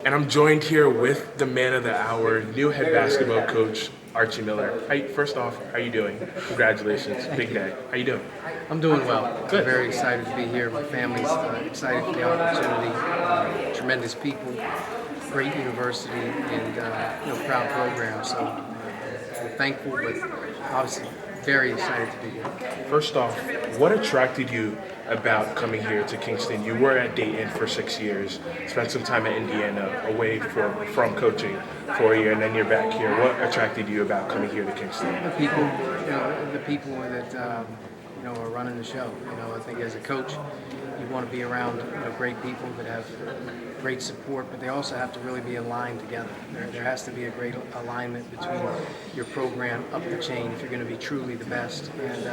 And I'm joined here with the man of the hour, new head basketball coach, Archie Miller. First off, how you doing? Congratulations, big day. How you doing? I'm doing well. Good. I'm very excited to be here. My family's excited for the opportunity. Tremendous people, great university, and proud program. So we're thankful, but obviously very excited to be here. First off, what attracted you about coming here to Kingston? You were at Dayton for 6 years, spent some time at Indiana away from coaching for a year, and then you're back here. What attracted you about coming here to Kingston? The people that are running the show. I think as a coach, you want to be around great people that have great support, but they also have to really be aligned together. There has to be a great alignment between your program up the chain if you're going to be truly the best. And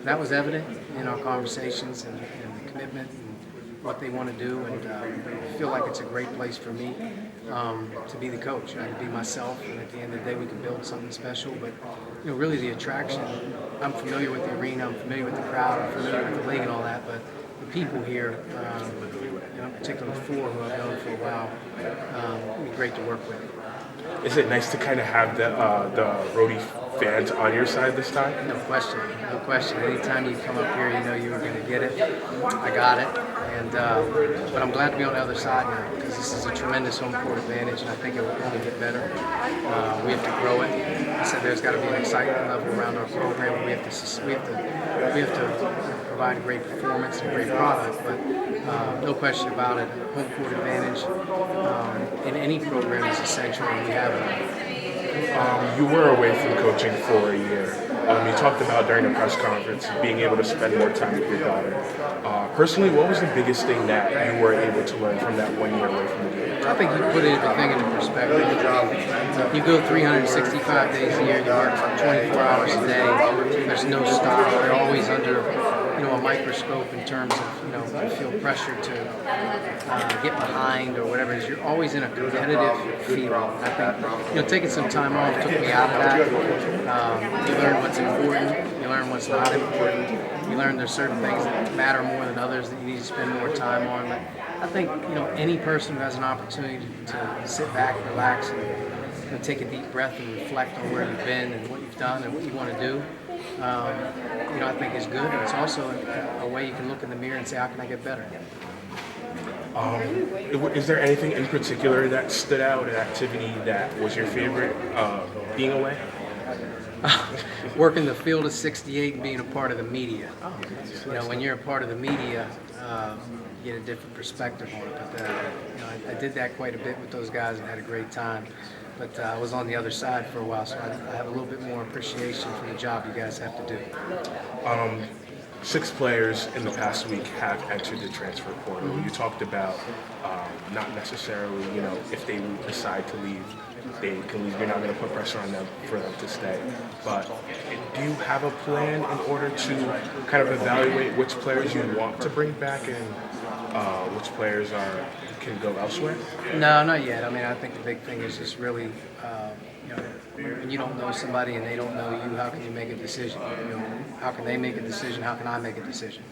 that was evident in our conversations and the commitment and what they want to do. And I feel like it's a great place for me to be the coach. I can be myself, and at the end of the day, we can build something special. But really the attraction. I'm familiar with the arena. I'm familiar with the crowd. I'm familiar with the league and all that. But the people here, particularly four who I've known for a while, it'd be great to work with. Is it nice to kind of have the Rhodey fans on your side this time? No question, no question. Anytime you come up here, you know you were going to get it. I got it, and but I'm glad to be on the other side now because this is a tremendous home court advantage, and I think it will only get better. We have to grow it. I said there's got to be an excitement level around our program. We have to provide a great performance and a great product, but no question about it. Home court advantage in any program is essential, and we have it. You were away from coaching for a year. You talked about during the press conference being able to spend more time with your daughter. Personally, what was the biggest thing that you were able to learn from that 1 year away from the game? I think you put everything into perspective. You go 365 days a year, you work 24 hours a day. There's no stop. You're always under a microscope in terms of you feel pressure to get behind or whatever it is. You're always in a competitive feeling. I think taking some time off took me out of that. You learn what's important. You learn what's not important. You learn there's certain things that matter more than others that you need to spend more time on. But I think any person who has an opportunity to sit back, relax, and take a deep breath and reflect on where you've been and what you've done and what you want to do, I think is good. And it's also a way you can look in the mirror and say, how can I get better? Is there anything in particular that stood out, an activity that was your favorite being away? Working the field of 68 and being a part of the media. When you're a part of the media, you get a different perspective on it. But I did that quite a bit with those guys and had a great time. But I was on the other side for a while, so I have a little bit more appreciation for the job you guys have to do. 6 players in the past week have entered the transfer portal. You talked about not necessarily, if they decide to leave, they can leave. You're not going to put pressure on them for them to stay. But do you have a plan in order to kind of evaluate which players you want to bring back and which players can go elsewhere? No, not yet. I think the big thing is just really, when you don't know somebody and they don't know you, how can you make a decision? How can they make a decision? How can I make a decision?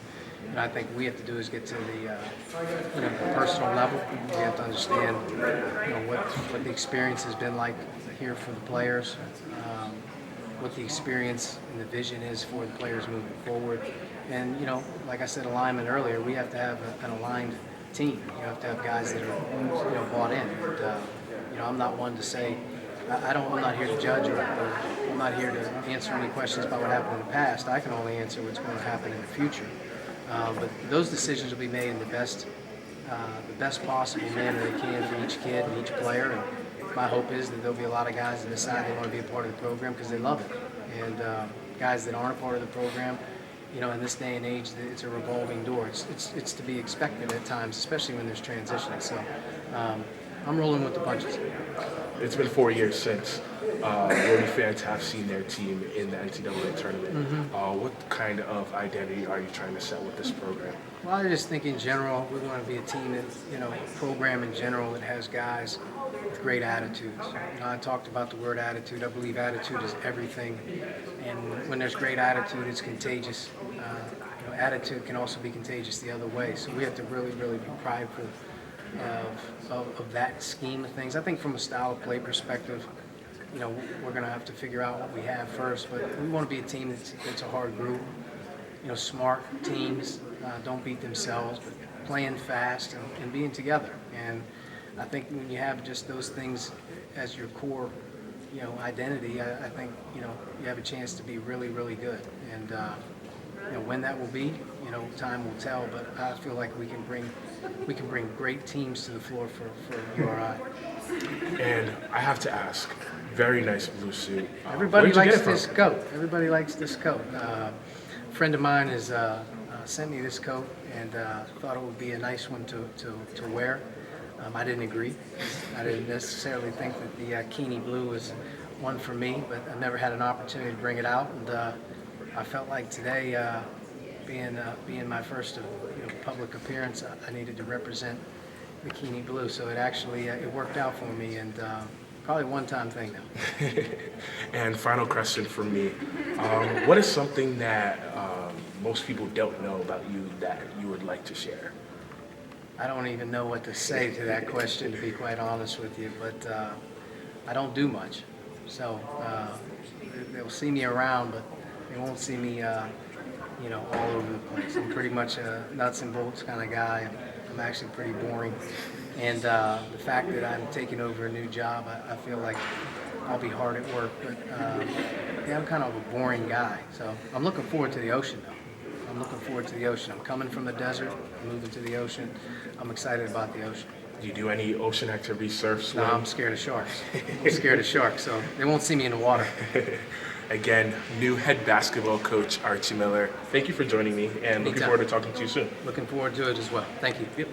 And I think what we have to do is get to the personal level. We have to understand, what the experience has been like here for the players, what the experience and the vision is for the players moving forward. And like I said, alignment earlier, we have to have an aligned team. You have to have guys that are bought in. And, I'm not one to say I'm not here to judge or I'm not here to answer any questions about what happened in the past. I can only answer what's going to happen in the future. But those decisions will be made in the best possible manner they can for each kid and each player. And my hope is that there'll be a lot of guys that decide they want to be a part of the program because they love it. And guys that aren't a part of the program, in this day and age, it's a revolving door. It's to be expected at times, especially when there's transition. So I'm rolling with the punches. It's been 4 years since Rhodey fans have seen their team in the NCAA tournament. What kind of identity are you trying to set with this program? Well, I just think in general, we want to be a team that, a program in general that has guys with great attitudes. I talked about the word attitude. I believe attitude is everything. And when there's great attitude, it's contagious. Attitude can also be contagious the other way. So we have to really, really be prideful of that scheme of things. I think from a style of play perspective, you know, we're going to have to figure out what we have first, but we want to be a team that's a hard group. You know, smart teams don't beat themselves, but playing fast and being together. And I think when you have just those things as your core, you know, identity, I think, you know, you have a chance to be really, really good. And you know, when that will be, you know, time will tell. But I feel like we can bring great teams to the floor for URI. And I have to ask, very nice blue suit. Everybody Where'd you get likes it from? this coat. Everybody likes this coat. A friend of mine has sent me this coat and thought it would be a nice one to wear. I didn't agree. I didn't necessarily think that the Keene blue was one for me, but I never had an opportunity to bring it out. And I felt like today, being my first public appearance, I needed to represent the Keene blue. So it actually it worked out for me, and probably a one-time thing now. And final question for me. What is something that most people don't know about you that you would like to share? I don't even know what to say to that question, to be quite honest with you, but I don't do much. So they'll see me around, but they won't see me, you know, all over the place. I'm pretty much a nuts and bolts kind of guy. I'm actually pretty boring. And the fact that I'm taking over a new job, I feel like I'll be hard at work, but yeah, I'm kind of a boring guy. So I'm looking forward to the ocean, though. I'm looking forward to the ocean. I'm coming from the desert, I'm moving to the ocean. I'm excited about the ocean. Do you do any ocean activities, surf, swim? No, I'm scared of sharks. I'm scared of sharks, so they won't see me in the water. Again, new head basketball coach Archie Miller. Thank you for joining me, and looking Anytime. forward to talking to you soon. Looking forward to it as well. Thank you. Yep.